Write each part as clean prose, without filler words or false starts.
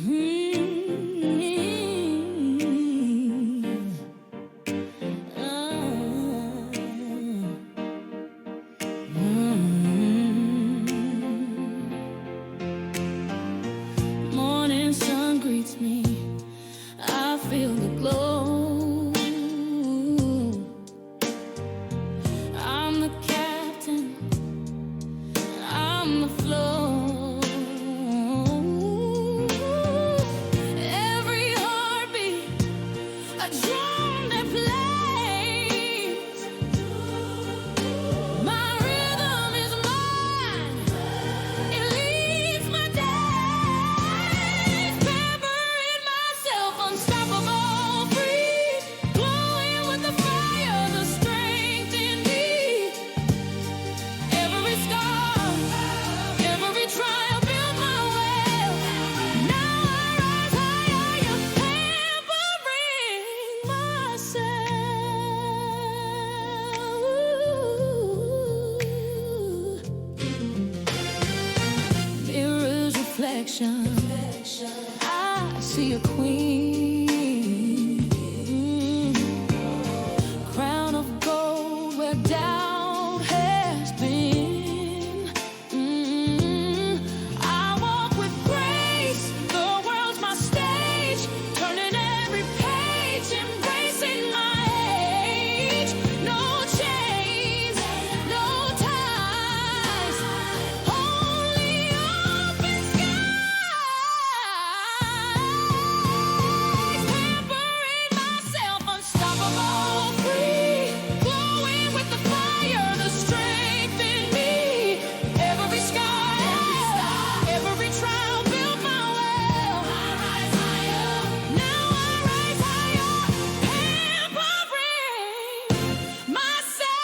Morning sun greets me. I feel the glow. I'm the captain. I'm the flow. Every heartbeat, a drum that plays. My rhythm is mine. It leads my days. Pampering myself, unstoppable, free. Glowing with the fire, the strength in me. Every scar, every trial built my way. Now I rise higher, pampering myself. Mirror's reflection, I see a queen. Crown of gold where doubt has been. I walk with grace, the world's my stage. Turning every page, embracing my age. No chains, no ties, only open skies. Pampering myself, unstoppable, free. Glowing with the fire, the strength in me. Every sky, every trial built my way. I rise higher, now I rise higher, pampering myself.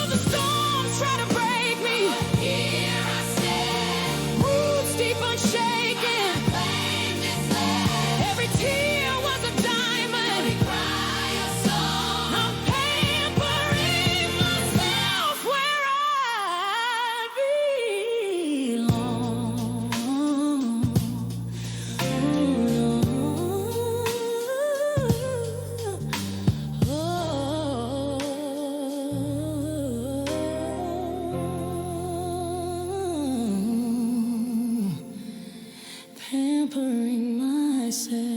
The storms try to break me. Here I stand, roots deep unshaken. Claim this land. Every tear was a diamond. Every cry a song. I'm pampering myself where I belong. Pampering myself.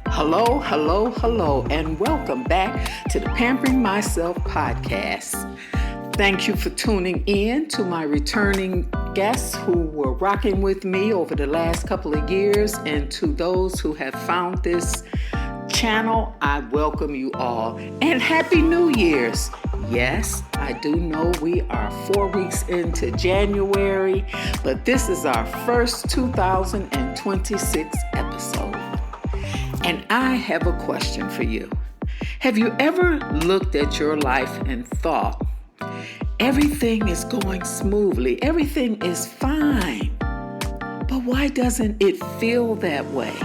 Hello, hello, hello, and welcome back to the Pampering Myself podcast. Thank you for tuning in to my returning guests who were rocking with me over the last couple of years, and to those who have found this channel, I welcome you all. And Happy New Year's! Yes, I do know we are 4 weeks into January, but this is our first 2026 episode. And I have a question for you. Have you ever looked at your life and thought, everything is going smoothly, everything is fine, but why doesn't it feel that way?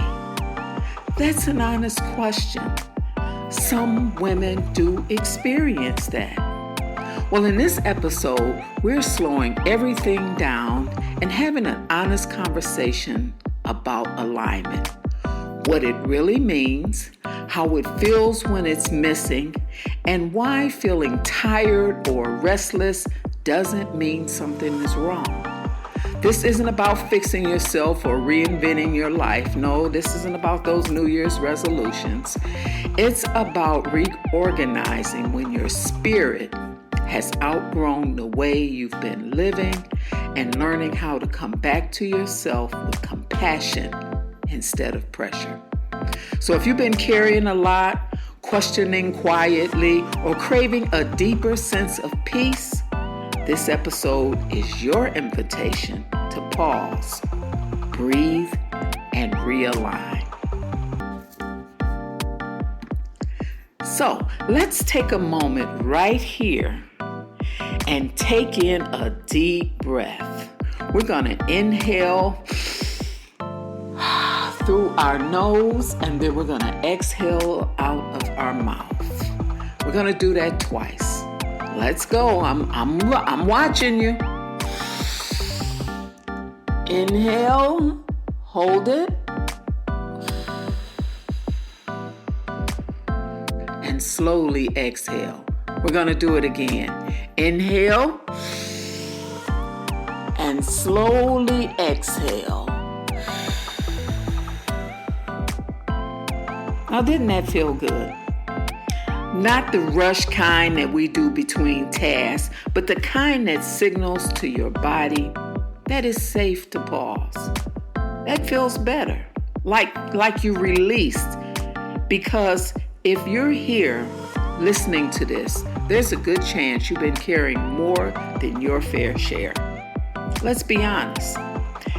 That's an honest question. Some women do experience that. Well, in this episode, we're slowing everything down and having an honest conversation about alignment. What it really means, how it feels when it's missing, and why feeling tired or restless doesn't mean something is wrong. This isn't about fixing yourself or reinventing your life. No, this isn't about those New Year's resolutions. It's about reorganizing when your spirit has outgrown the way you've been living and learning how to come back to yourself with compassion instead of pressure. So if you've been carrying a lot, questioning quietly, or craving a deeper sense of peace, this episode is your invitation to pause, breathe, and realign. So let's take a moment right here and take in a deep breath. We're going to inhale through our nose, and then we're going to exhale out of our mouth. We're We're going to do that twice. Let's go. I'm watching you. Inhale, hold it, and slowly exhale. We're going to do it again. Inhale and slowly exhale. Now, didn't that feel good? Not the rush kind that we do between tasks, but the kind that signals to your body that it's safe to pause. That feels better, like you released. Because if you're here listening to this, there's a good chance you've been carrying more than your fair share. Let's be honest.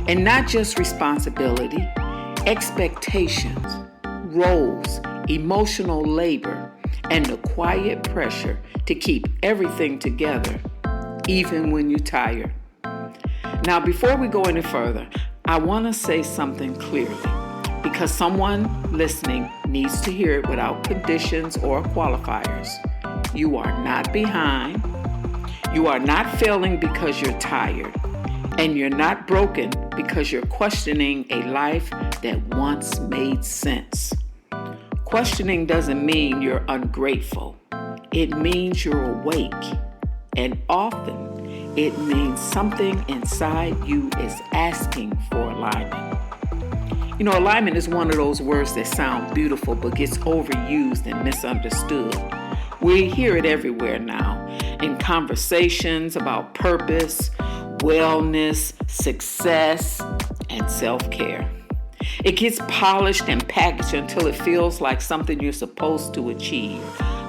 And not just responsibility, expectations, roles, emotional labor, and the quiet pressure to keep everything together, even when you're tired. Now, before we go any further, I want to say something clearly, because someone listening needs to hear it without conditions or qualifiers. You are not behind. You are not failing because you're tired. And you're not broken because you're questioning a life that once made sense. Questioning doesn't mean you're ungrateful. It means you're awake. And often, it means something inside you is asking for alignment. You know, alignment is one of those words that sound beautiful but gets overused and misunderstood. We hear it everywhere now, in conversations about purpose, wellness, success, and self-care. It gets polished and packaged until it feels like something you're supposed to achieve,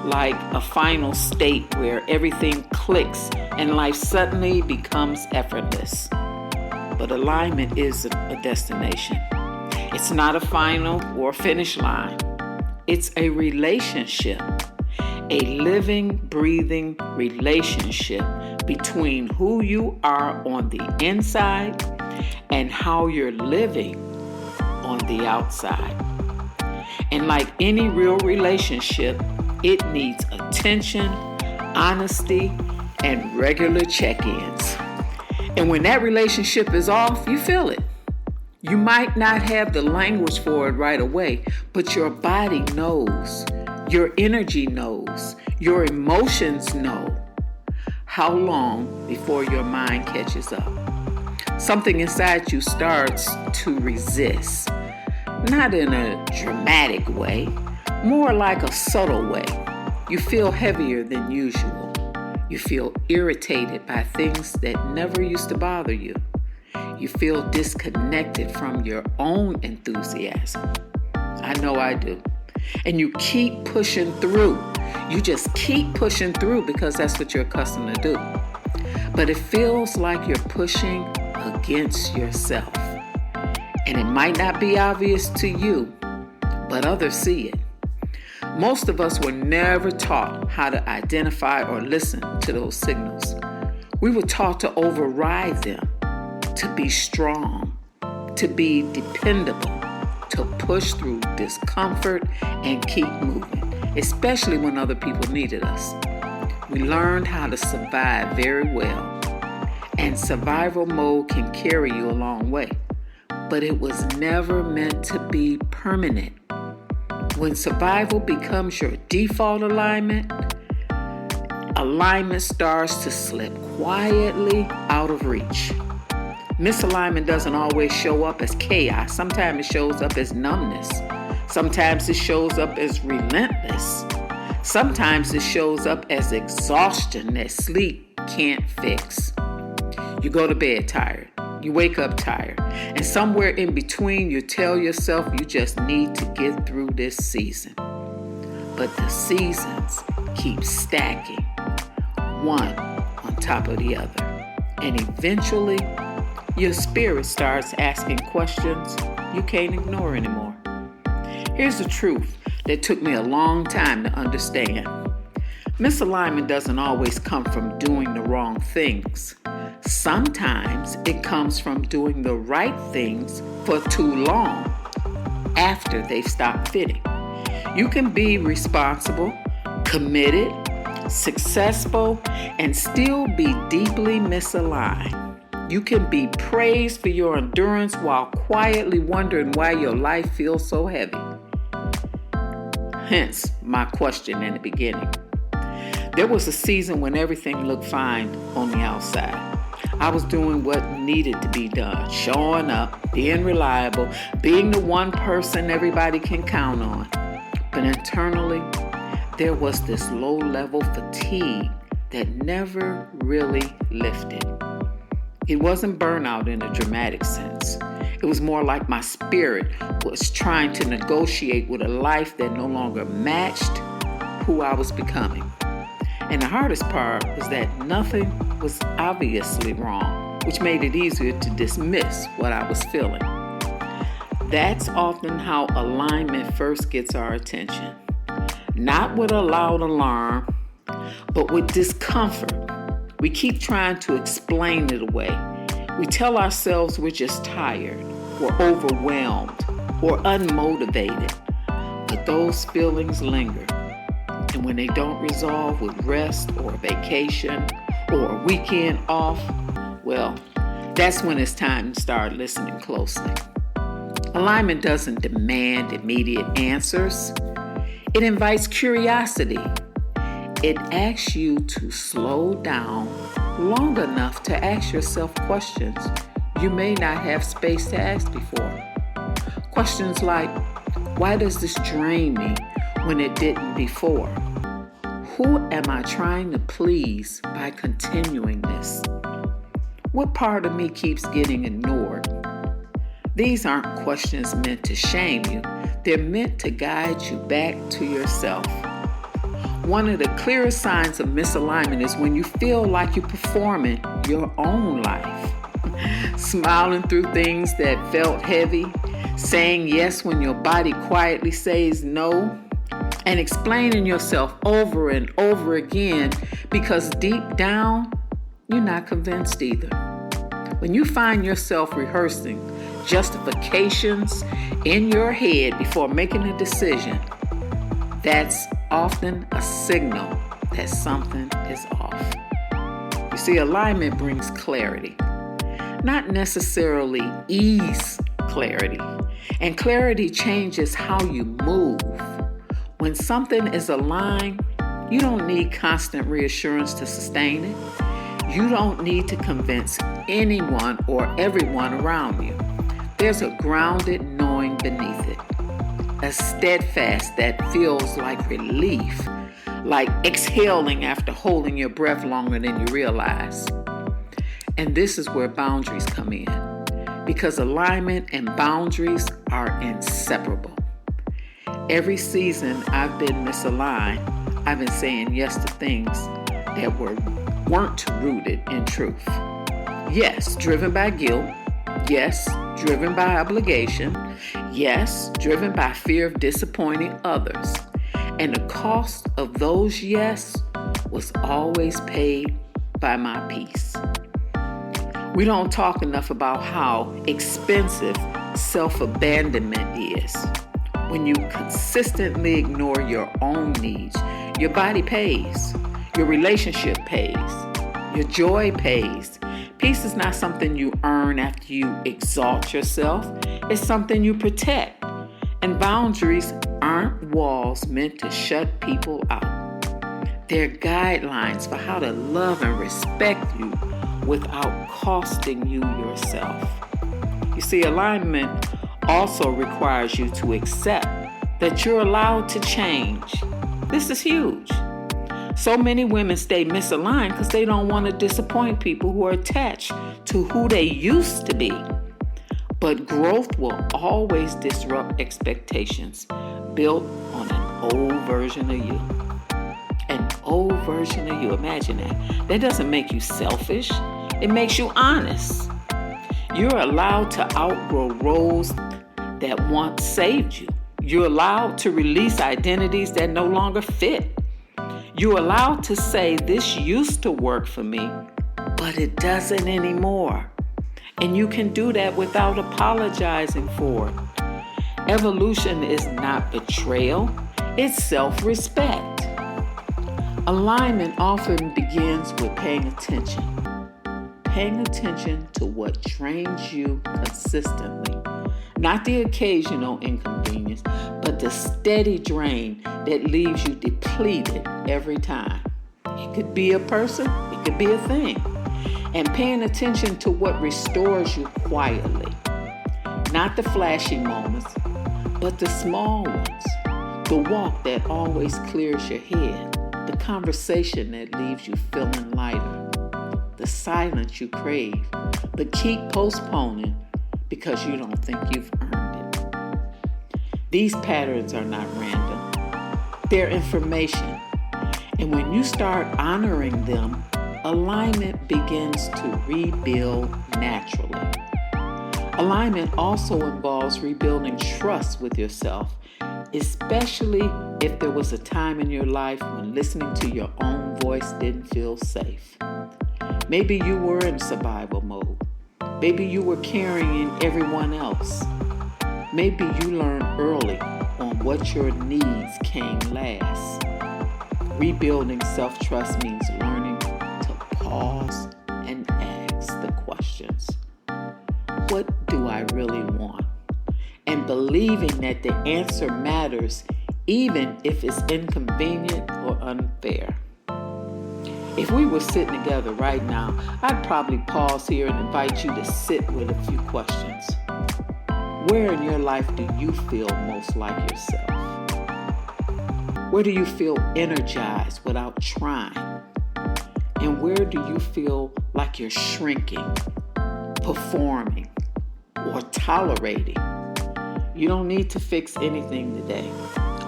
like a final state where everything clicks and life suddenly becomes effortless. But alignment is a destination. It's not a final or finish line. It's a relationship, a living, breathing relationship between who you are on the inside and how you're living on the outside. And like any real relationship, it needs attention, honesty, and regular check-ins. And when that relationship is off, you feel it. You might not have the language for it right away, but your body knows, your energy knows, your emotions know. How long before your mind catches up? Something inside you starts to resist. Not in a dramatic way, more like a subtle way. You feel heavier than usual. You feel irritated by things that never used to bother you. You feel disconnected from your own enthusiasm. I know I do. And you keep pushing through. You just keep pushing through because that's what you're accustomed to do. But it feels like you're pushing against yourself. And it might not be obvious to you, but others see it. Most of us were never taught how to identify or listen to those signals. We were taught to override them, to be strong, to be dependable, to push through discomfort and keep moving, especially when other people needed us. We learned how to survive very well, and survival mode can carry you a long way, but it was never meant to be permanent. When survival becomes your default alignment, alignment starts to slip quietly out of reach. Misalignment doesn't always show up as chaos. Sometimes it shows up as numbness. Sometimes it shows up as relentless. Sometimes it shows up as exhaustion that sleep can't fix. You go to bed tired. You wake up tired. And somewhere in between, you tell yourself you just need to get through this season. But the seasons keep stacking, one on top of the other. And eventually, your spirit starts asking questions you can't ignore anymore. Here's the truth that took me a long time to understand. Misalignment doesn't always come from doing the wrong things. Sometimes it comes from doing the right things for too long after they've stopped fitting. You can be responsible, committed, successful, and still be deeply misaligned. You can be praised for your endurance while quietly wondering why your life feels so heavy. Hence, my question in the beginning. There was a season when everything looked fine on the outside. I was doing what needed to be done, showing up, being reliable, being the one person everybody can count on. But internally, there was this low-level fatigue that never really lifted. It wasn't burnout in a dramatic sense. It was more like my spirit was trying to negotiate with a life that no longer matched who I was becoming. And the hardest part was that nothing was obviously wrong, which made it easier to dismiss what I was feeling. That's often how alignment first gets our attention. Not with a loud alarm, but with discomfort. We keep trying to explain it away. We tell ourselves we're just tired, or overwhelmed, or unmotivated. But those feelings linger. And when they don't resolve with rest or vacation or a weekend off, well, that's when it's time to start listening closely. Alignment doesn't demand immediate answers. It invites curiosity. It asks you to slow down long enough to ask yourself questions you may not have space to ask before. Questions like, why does this drain me when it didn't before? Who am I trying to please by continuing this? What part of me keeps getting ignored? These aren't questions meant to shame you. They're meant to guide you back to yourself. One of the clearest signs of misalignment is when you feel like you're performing your own life. Smiling through things that felt heavy, saying yes when your body quietly says no, and explaining yourself over and over again because deep down, you're not convinced either. When you find yourself rehearsing justifications in your head before making a decision, that's often a signal that something is off. You see, alignment brings clarity, not necessarily ease clarity. And clarity changes how you move. When something is aligned, you don't need constant reassurance to sustain it. You don't need to convince anyone or everyone around you. There's a grounded knowing beneath it. A steadfast that feels like relief, like exhaling after holding your breath longer than you realize. And this is where boundaries come in, because alignment and boundaries are inseparable. Every season I've been misaligned, I've been saying yes to things that weren't rooted in truth. Yes, driven by guilt. Yes, driven by obligation. Yes, driven by fear of disappointing others. And the cost of those yes was always paid by my peace. We don't talk enough about how expensive self-abandonment is. When you consistently ignore your own needs, your body pays, your relationship pays, your joy pays. Peace is not something you earn after you exalt yourself. It's something you protect. And boundaries aren't walls meant to shut people out. They're guidelines for how to love and respect you without costing you yourself. You see, alignment also requires you to accept that you're allowed to change. This is huge. So many women stay misaligned because they don't want to disappoint people who are attached to who they used to be. But growth will always disrupt expectations built on an old version of you. An old version of you, imagine that. That doesn't make you selfish. It makes you honest. You're allowed to outgrow roles that once saved you. You're allowed to release identities that no longer fit. You're allowed to say, this used to work for me, but it doesn't anymore. And you can do that without apologizing for it. Evolution is not betrayal, it's self-respect. Alignment often begins with paying attention. Paying attention to what drains you consistently. Not the occasional inconvenience, but the steady drain that leaves you depleted every time. It could be a person, it could be a thing. And paying attention to what restores you quietly. Not the flashy moments, but the small ones. The walk that always clears your head. The conversation that leaves you feeling lighter. The silence you crave, but keep postponing because you don't think you've earned it. These patterns are not random. They're information. And when you start honoring them, alignment begins to rebuild naturally. Alignment also involves rebuilding trust with yourself, especially if there was a time in your life when listening to your own voice didn't feel safe. Maybe you were in survival mode. Maybe you were carrying everyone else. Maybe you learned early on what your needs came last. Rebuilding self-trust means learning to pause and ask the questions. What do I really want? And believing that the answer matters even if it's inconvenient or unfair. If we were sitting together right now, I'd probably pause here and invite you to sit with a few questions. Where in your life do you feel most like yourself? Where do you feel energized without trying? And where do you feel like you're shrinking, performing, or tolerating? You don't need to fix anything today.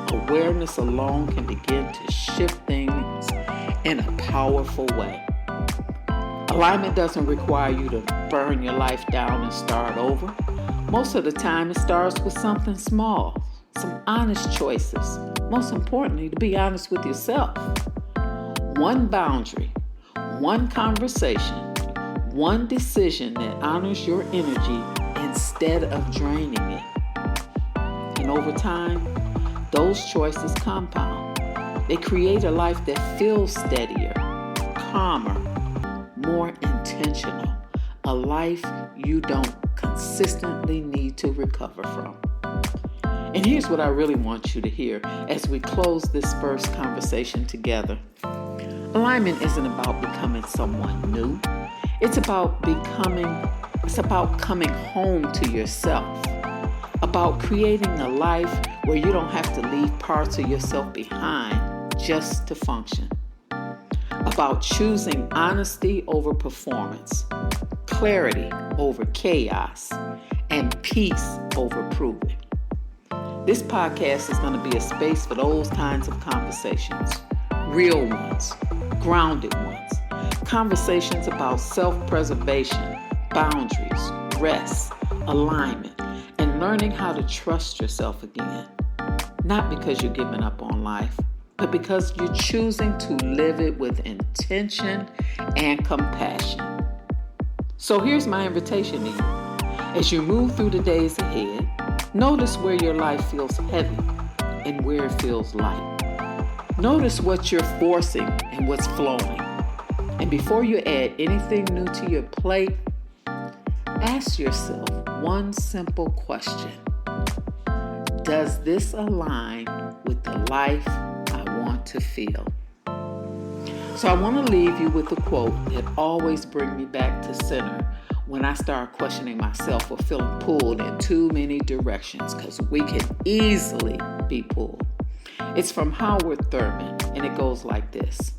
Awareness alone can begin to shift things in a powerful way. Alignment doesn't require you to burn your life down and start over. Most of the time, it starts with something small, some honest choices. Most importantly, to be honest with yourself. One boundary, one conversation, one decision that honors your energy instead of draining it. And over time, those choices compound. They create a life that feels steadier, calmer, more intentional. A life you don't consistently need to recover from. And here's what I really want you to hear as we close this first conversation together. Alignment isn't about becoming someone new. It's about coming home to yourself. About creating a life where you don't have to leave parts of yourself behind just to function. About choosing honesty over performance, clarity over chaos, and peace over proving. This podcast is going to be a space for those kinds of conversations. Real ones, grounded ones. Conversations about self-preservation, boundaries, rest, alignment, and learning how to trust yourself again. Not because you're giving up on life, but because you're choosing to live it with intention and compassion. So here's my invitation to you. As you move through the days ahead, notice where your life feels heavy and where it feels light. Notice what you're forcing and what's flowing. And before you add anything new to your plate, ask yourself one simple question. Does this align with the life I want to feel? So I want to leave you with a quote that always brings me back to center when I start questioning myself or feeling pulled in too many directions, because we can easily be pulled. It's from Howard Thurman, and it goes like this.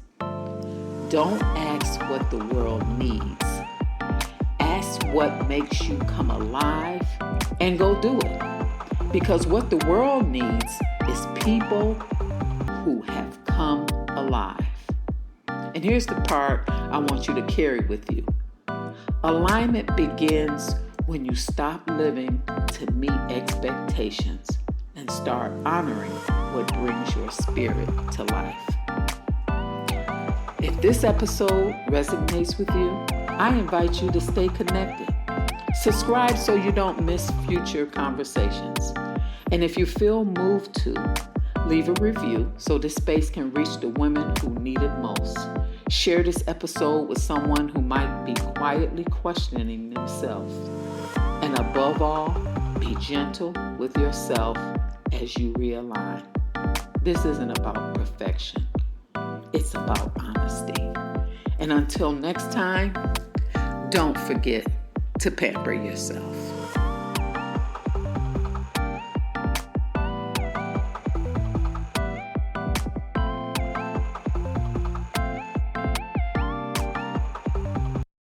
Don't ask what the world needs. Ask what makes you come alive and go do it. Because what the world needs is people who have come alive. And here's the part I want you to carry with you. Alignment begins when you stop living to meet expectations and start honoring what brings your spirit to life. If this episode resonates with you, I invite you to stay connected. Subscribe so you don't miss future conversations. And if you feel moved to, Leave a review so this space can reach the women who need it most. Share this episode with someone who might be quietly questioning themselves. And above all, be gentle with yourself as you realign. This isn't about perfection. It's about honesty. And until next time, don't forget to pamper yourself.